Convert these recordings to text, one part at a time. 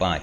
5।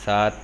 7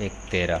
1 13।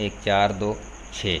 1 4 2 6।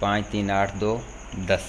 5 3 8 2 10।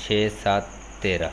6 7 13।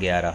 11।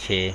6।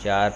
4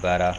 12।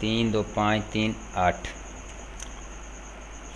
3 2 5 3 8।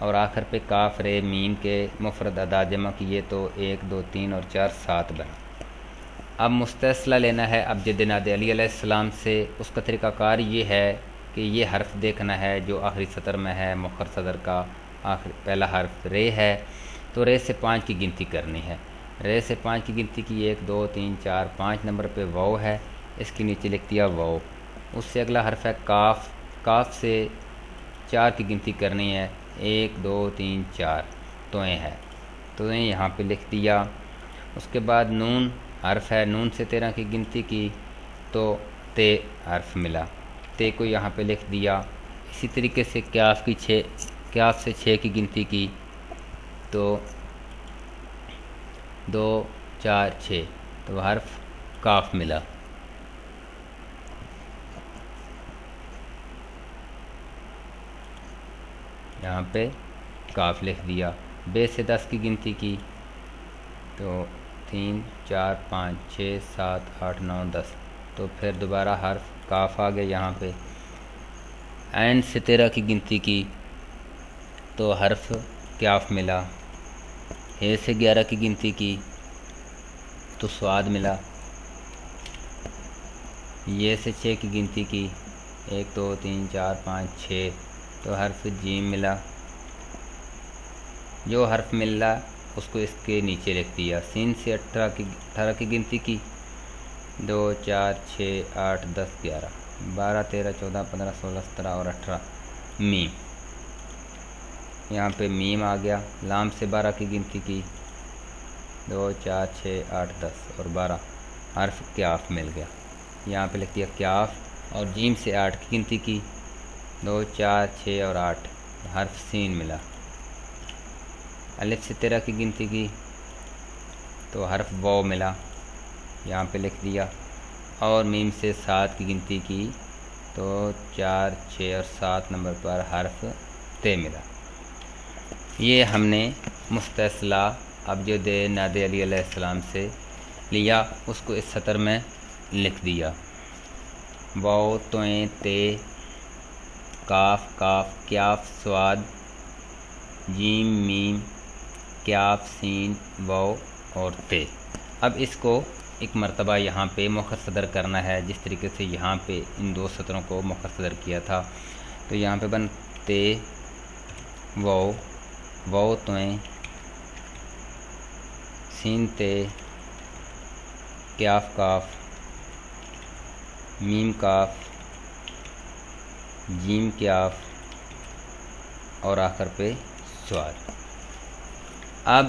اور آخر پہ کاف رے میم کے مفرد ادا جمع کیے تو 1 2 3 اور 4 7 بنا۔ اب مستثلا لینا ہے ابجد نادی علیہ السلام سے۔ اس کا طریقہ کار یہ ہے کہ یہ حرف دیکھنا ہے جو آخری سطر میں ہے، مؤخر صدر کا پہلا حرف رے ہے، تو رے سے 5 کی گنتی کرنی ہے۔ رے سے 5 کی گنتی کی 1 2 3 4 5 نمبر پہ واو ہے، اس کے نیچے لکھ دیا واو۔ اس سے اگلا حرف ہے کاف، کاف سے 4 کی گنتی کرنی ہے، 1 2 3 4 توئیں ہے، توئیں یہاں پہ لکھ دیا۔ اس کے بعد نون حرف ہے، نون سے 13 کی گنتی کی تو تے حرف ملا، تے کو یہاں پہ لکھ دیا۔ اسی طریقے سے کیاف سے 6 کی گنتی کی تو 2 4 6 تو حرف کاف ملا۔ یہاں پہ کاف لکھ دیا۔ بے سے 10 کی گنتی کی تو 3 4 5 6 7 8 9 10 تو پھر دوبارہ حرف کاف آ گیا یہاں پہ۔ عین سے 13 کی گنتی کی تو حرف کیاف ملا۔ ہے سے 11 کی گنتی کی تو سواد ملا۔ یہ سے 6 کی گنتی کی 1 2 3 4 5 6 تو حرف جیم ملا۔ جو حرف ملا اس کو اس کے نیچے لکھ دیا۔ سین سے 18 کی گنتی کی 2 4 6 8 10 11 12 13 14 15 16 17 اور 18 میم، یہاں پہ میم آ گیا۔ لام سے 12 کی گنتی کی 2 4 6 8 10 اور 12 حرف کیاف مل گیا، یہاں پہ لکھ دیا کیاف۔ اور جیم سے 8 کی گنتی کی 2 4 6 اور 8 حرف سین ملا۔ الف سے 13 کی گنتی کی تو حرف واو ملا، یہاں پہ لکھ دیا۔ اور میم سے 7 کی گنتی کی تو 4 6 اور 7 نمبر پر حرف تے ملا۔ یہ ہم نے مستثلا ابجد نادی علیہ السلام سے لیا، اس کو اس سطر میں لکھ دیا۔ واو توئیں تے کاف کاف کیاف سواد جیم میم کیاف سین واو اور تے۔ اب اس کو ایک مرتبہ یہاں پہ مؤخر صدر کرنا ہے، جس طریقے سے یہاں پہ ان 2 سطروں کو مؤخر صدر کیا تھا۔ تو یہاں پہ بن تے واو، واو توئیں سین تے کیاف کاف میم کاف جیم کیاف اور آخر پہ سواد۔ اب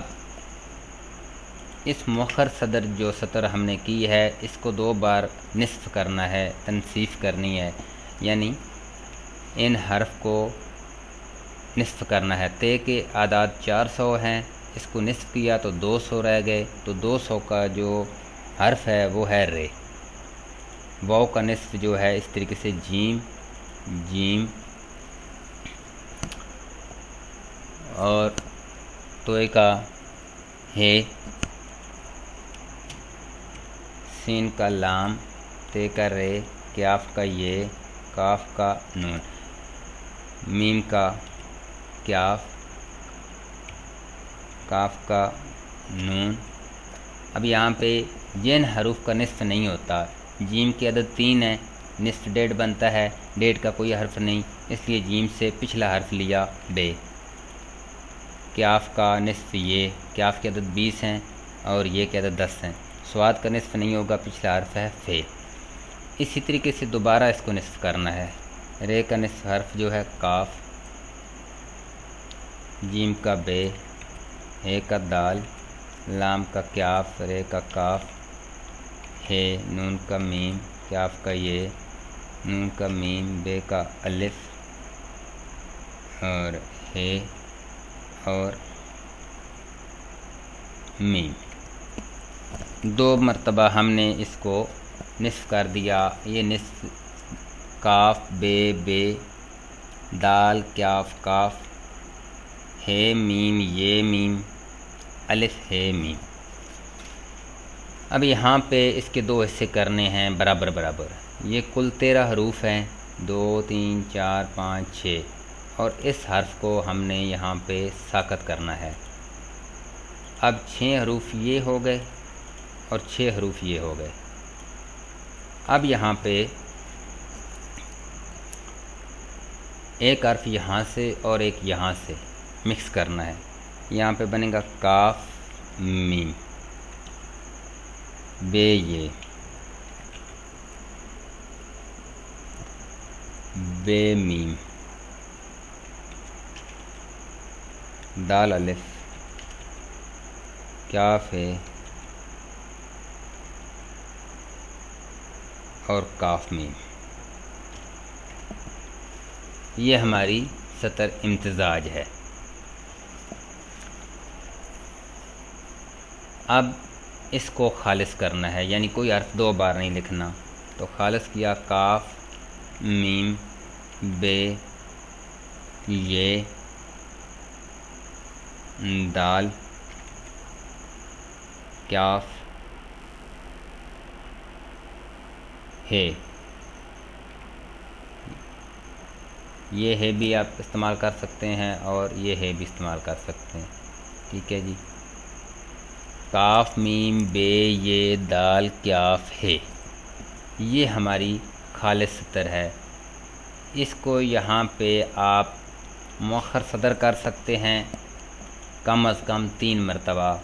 اس مؤخر صدر جو سطر ہم نے کی ہے اس کو 2 بار نصف کرنا ہے، تنصیف کرنی ہے، یعنی ان حرف کو نصف کرنا ہے۔ تے کے اعداد 400 ہیں، اس کو نصف کیا تو 200 رہ گئے، تو 200 کا جو حرف ہے وہ ہے رے۔ واو کا نصف جو ہے اس طریقے سے جیم جیم اور توئے کا ہے، سین کا لام، تے کا رے، کیاف کا یہ، کاف کا نون، میم کا کیاف، کاف کا نون۔ اب یہاں پہ جن حروف کا نصف نہیں ہوتا، جیم کی عدد 3 ہے، نصف 1.5 بنتا ہے، 1.5 کا کوئی حرف نہیں، اس لیے جیم سے پچھلا حرف لیا بے۔ کیاف کا نصف یہ، کیاف کی عدد 20 ہیں اور یہ کی عدد 10 ہیں، سواد کا نصف نہیں ہوگا، پچھلا حرف ہے فے۔ اسی طریقے سے دوبارہ اس کو نصف کرنا ہے۔ رے کا نصف حرف جو ہے کاف، جیم کا بے، ہے کا دال، لام کا کیاف، رے کا کاف، ہے، نون کا میم، کیاف کا یہ، نون کا میم، بے کا الف اور ہے اور میم۔ 2 مرتبہ ہم نے اس کو نصف کر دیا۔ یہ نصف کاف بے بے، دال کیاف کاف، ہے میم یہ میم، الف ہے میم۔ اب یہاں پہ اس کے 2 حصے کرنے ہیں برابر برابر۔ یہ کل 13 حروف ہیں، 2 3 4 5 6 اور اس حرف کو ہم نے یہاں پہ ساکت کرنا ہے۔ اب 6 حروف یہ ہو گئے اور 6 حروف یہ ہو گئے۔ اب یہاں پہ ایک حرف یہاں سے اور ایک یہاں سے مکس کرنا ہے۔ یہاں پہ بنے گا کاف میم، بے یہ، بے میم، دال الف، کاف ہے اور کاف میم۔ یہ ہماری سطر امتزاج ہے۔ اب اس کو خالص کرنا ہے، یعنی کوئی حرف 2 بار نہیں لکھنا، تو خالص کیا کاف میم بے یہ دال کاف ہے۔ یہ ہے بھی آپ استعمال کر سکتے ہیں اور یہ ہے بھی استعمال کر سکتے ہیں، ٹھیک ہے جی۔ کاف میم بے یہ دال کاف ہے، یہ ہماری خالص سطر ہے۔ اس کو یہاں پہ آپ مؤخر صدر کر سکتے ہیں کم از کم 3 مرتبہ۔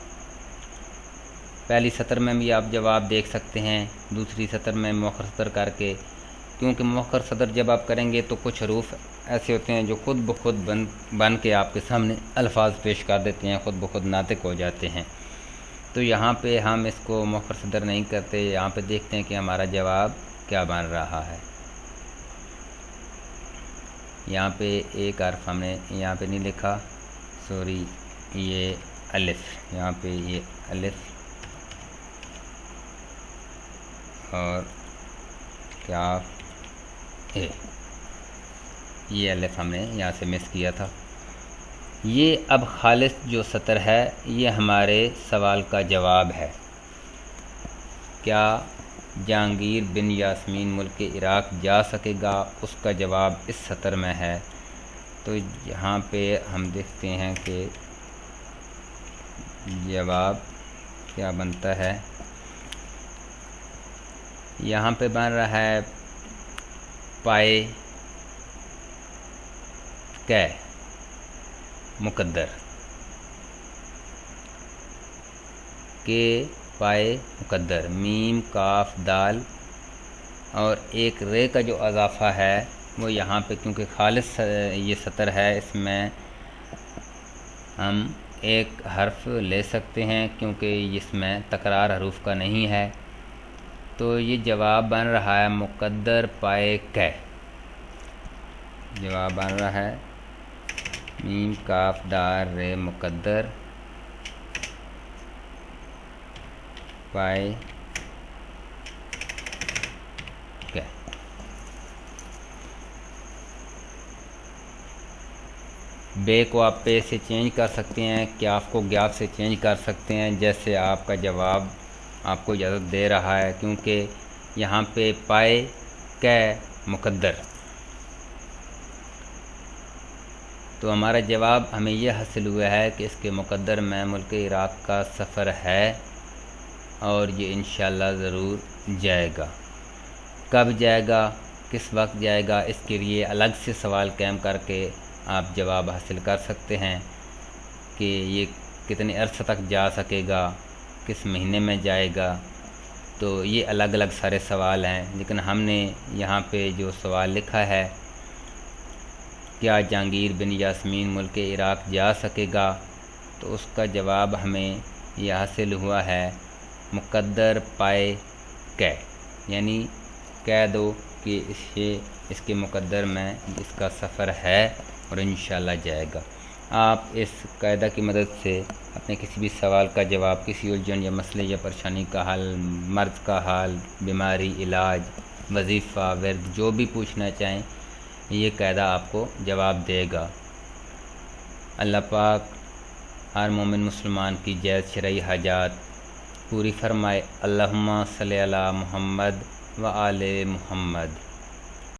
پہلی سطر میں بھی آپ جواب دیکھ سکتے ہیں، دوسری سطر میں مؤخر صدر کر کے، کیونکہ مؤخر صدر جب آپ کریں گے تو کچھ حروف ایسے ہوتے ہیں جو خود بخود بن کے آپ کے سامنے الفاظ پیش کر دیتے ہیں، خود بخود ناطق ہو جاتے ہیں۔ تو یہاں پہ ہم اس کو مؤخر صدر نہیں کرتے، یہاں پہ دیکھتے ہیں کہ ہمارا جواب کیا بن رہا ہے۔ یہاں پہ ایک حرف ہم نے یہاں پہ نہیں لکھا، سوری، یہ الف، یہاں پہ یہ الف اور کاف ہے، یہ الف ہم نے یہاں سے مس کیا تھا۔ یہ اب خالص جو سطر ہے یہ ہمارے سوال کا جواب ہے۔ کیا جہانگیر بن یاسمین ملک عراق جا سکے گا؟ اس کا جواب اس سطر میں ہے۔ تو یہاں پہ ہم دیکھتے ہیں کہ جواب کیا بنتا ہے۔ یہاں پہ بن رہا ہے پائے کہ مقدر، کے پائے مقدر، میم کاف دال اور ایک رے کا جو اضافہ ہے وہ یہاں پہ کیونکہ خالص یہ سطر ہے، اس میں ہم ایک حرف لے سکتے ہیں کیونکہ اس میں تکرار حروف کا نہیں ہے۔ تو یہ جواب بن رہا ہے مقدر پائے کہ، جواب بن رہا ہے میم کاف دال رے مقدر پائے کہ۔ بے کو آپ پے سے چینج کر سکتے ہیں، کیاف کو گیاف سے چینج کر سکتے ہیں، جیسے آپ کا جواب آپ کو اجازت دے رہا ہے، کیونکہ یہاں پہ پائے کہ مقدر۔ تو ہمارا جواب ہمیں یہ حاصل ہوا ہے کہ اس کے مقدر میں ملک عراق کا سفر ہے اور یہ انشاءاللہ ضرور جائے گا۔ کب جائے گا، کس وقت جائے گا، اس کے لیے الگ سے سوال قائم کر کے آپ جواب حاصل کر سکتے ہیں کہ یہ کتنے عرصے تک جا سکے گا، کس مہینے میں جائے گا۔ تو یہ الگ الگ سارے سوال ہیں، لیکن ہم نے یہاں پہ جو سوال لکھا ہے کیا جہانگیر بن یاسمین ملک عراق جا سکے گا، تو اس کا جواب ہمیں یہ حاصل ہوا ہے مقدر پائے کہ، یعنی کہہ دو کہ اس کے مقدر میں اس کا سفر ہے اور انشاءاللہ جائے گا۔ آپ اس قاعدہ کی مدد سے اپنے کسی بھی سوال کا جواب، کسی الجھن یا مسئلے یا پریشانی کا حل، مرض کا حال، بیماری، علاج، وظیفہ، ورد، جو بھی پوچھنا چاہیں یہ قاعدہ آپ کو جواب دے گا۔ اللہ پاک ہر مومن مسلمان کی جائز شرعی حاجات پوری فرمائے۔ اللہم صلی علی محمد و آل محمد۔